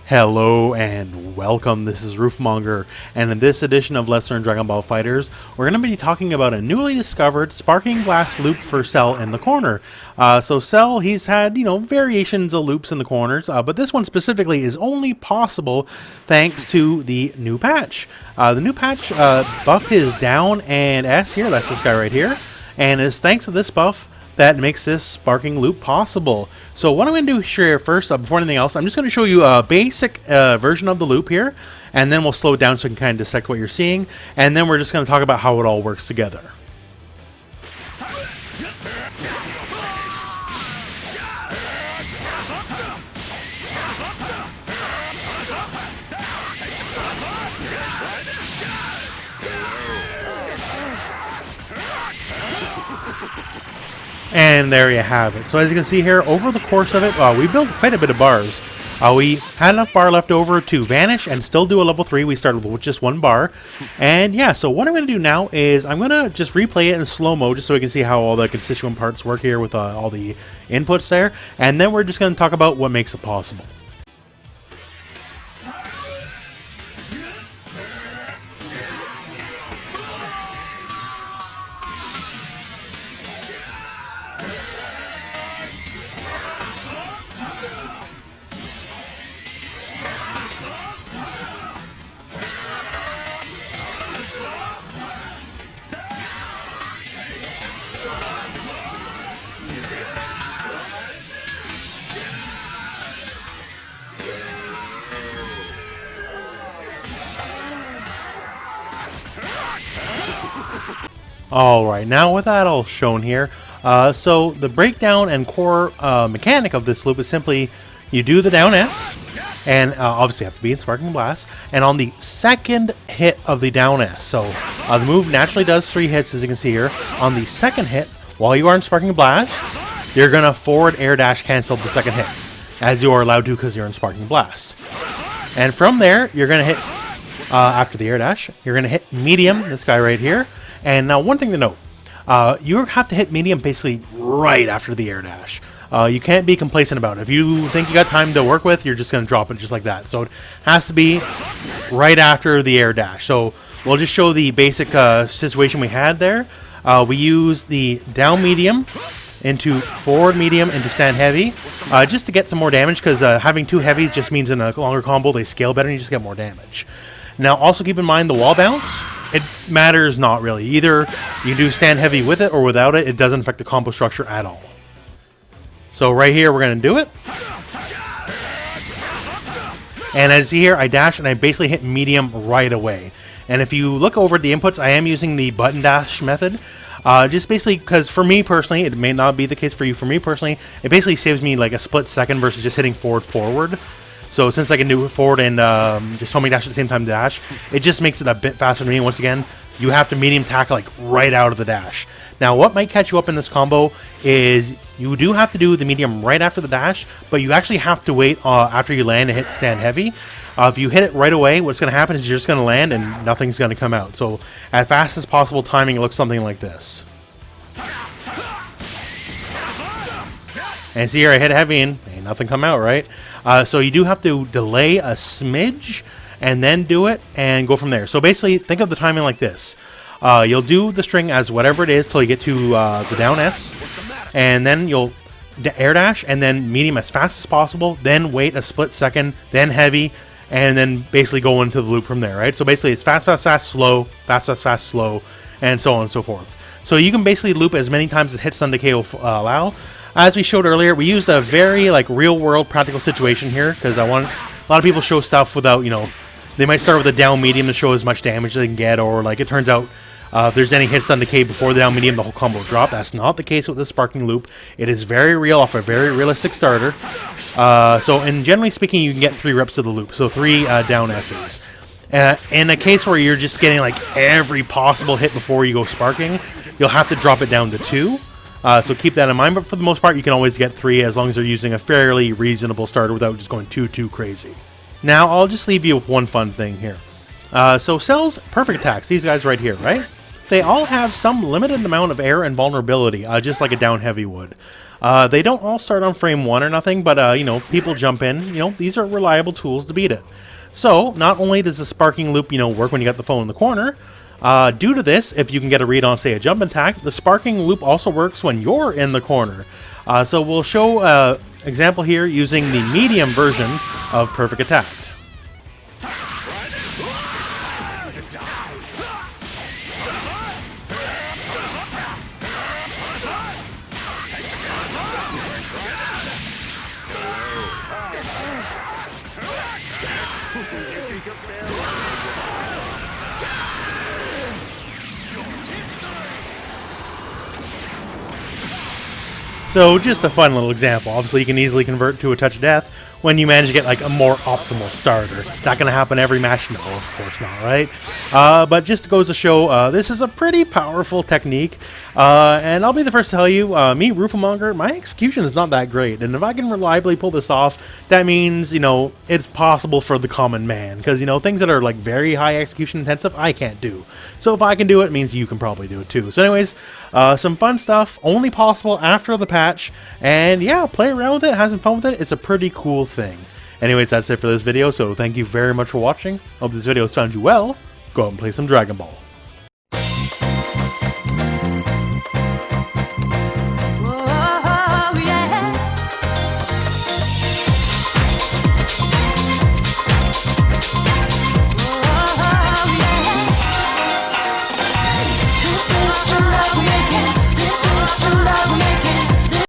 Hello and welcome, this is Rooflemonger, and in this edition of Let's Learn Dragon Ball FighterZ, we're going to be talking about a newly discovered Sparking Blast loop for Cell in the corner. So Cell, he's had, variations of loops in the corners, but this one specifically is only possible thanks to the new patch. The new patch buffed his down and S here, that's this guy right here, and it's thanks to this buff that makes this sparking loop possible. So what I'm going to do here first, before anything else, I'm just going to show you a basic version of the loop here, and then we'll slow it down so you can kind of dissect what you're seeing, and then we're just going to talk about how it all works together. And there you have it. So as you can see here, over the course of it, we built quite a bit of bars. We had enough bar left over to vanish and still do a level 3. We started with just 1 bar. And yeah, so what I'm going to do now is I'm going to just replay it in slow-mo just so we can see how all the constituent parts work here with all the inputs there. And then we're just going to talk about what makes it possible. Alright, now with that all shown here, so the breakdown and core mechanic of this loop is simply you do the down S, and obviously you have to be in Sparking Blast, and on the second hit of the down S, so the move naturally does 3 hits as you can see here, on the second hit, while you are in Sparking Blast, you're going to forward air dash cancel the second hit, as you are allowed to because you're in Sparking Blast. And from there, you're going to hit, after the air dash, you're going to hit medium, this guy right here. And now one thing to note, you have to hit medium basically right after the air dash. You can't be complacent about it. If you think you got time to work with, you're just going to drop it just like that. So it has to be right after the air dash. So we'll just show the basic situation we had there. We use the down medium into forward medium into stand heavy just to get some more damage because having 2 heavies just means in a longer combo they scale better and you just get more damage. Now also keep in mind the wall bounce. It matters not really. Either you do stand heavy with it or without it. It doesn't affect the combo structure at all. So right here we're going to do it. And as you see here, I dash and I basically hit medium right away. And if you look over at the inputs, I am using the button dash method. Just basically because for me personally, it may not be the case for you. For me personally, it basically saves me like a split second versus just hitting forward. So since I can do forward and just homing dash at the same time dash, it just makes it a bit faster to me. Once again, you have to medium tackle like right out of the dash. Now what might catch you up in this combo is you do have to do the medium right after the dash, but you actually have to wait after you land and hit stand heavy. If you hit it right away, what's going to happen is you're just going to land and nothing's going to come out. So as fast as possible timing, it looks something like this. And see here, I hit heavy and ain't nothing come out, right? So you do have to delay a smidge and then do it and go from there. So basically, think of the timing like this. You'll do the string as whatever it is till you get to the down S, and then you'll air dash and then medium as fast as possible, then wait a split second, then heavy, and then basically go into the loop from there, right? So basically, it's fast, fast, fast, slow, fast, fast, fast, slow, and so on and so forth. So you can basically loop as many times as hit stun decay will allow. As we showed earlier, we used a very real-world practical situation here because I want a lot of people show stuff without, they might start with a down medium to show as much damage as they can get, or it turns out if there's any hits stun decay before the down medium, the whole combo will drop. That's not the case with this sparking loop. It is very real off a very realistic starter. And generally speaking, you can get 3 reps of the loop, so 3 down S's. In a case where you're just getting every possible hit before you go sparking, you'll have to drop it down to 2. So keep that in mind, but for the most part, you can always get 3 as long as they're using a fairly reasonable starter without just going too crazy. Now, I'll just leave you with one fun thing here. So Cell's perfect attacks, these guys right here, right? They all have some limited amount of air and vulnerability, just like a down heavy would. They don't all start on frame 1 or nothing, but, you know, people jump in. You know, these are reliable tools to beat it. So, not only does the sparking loop, you know, work when you got the phone in the corner, due to this, if you can get a read on, say, a jump attack, the sparking loop also works when you're in the corner. So we'll show an example here using the medium version of Perfect Attack. So just a fun little example. Obviously you can easily convert to a touch of death when you manage to get like a more optimal starter. Not going to happen every match? No, of course not, right? But just goes to show this is a pretty powerful technique. And I'll be the first to tell you, me, rooflemonger, my execution is not that great. And if I can reliably pull this off, that means, you know, it's possible for the common man. Because, you know, things that are like very high execution intensive, I can't do. So if I can do it, it means you can probably do it too. So anyways, some fun stuff, only possible after the patch. And yeah, play around with it, have some fun with it. It's a pretty cool thing. Anyways, that's it for this video. So thank you very much for watching. Hope this video found you well. Go out and play some Dragon Ball.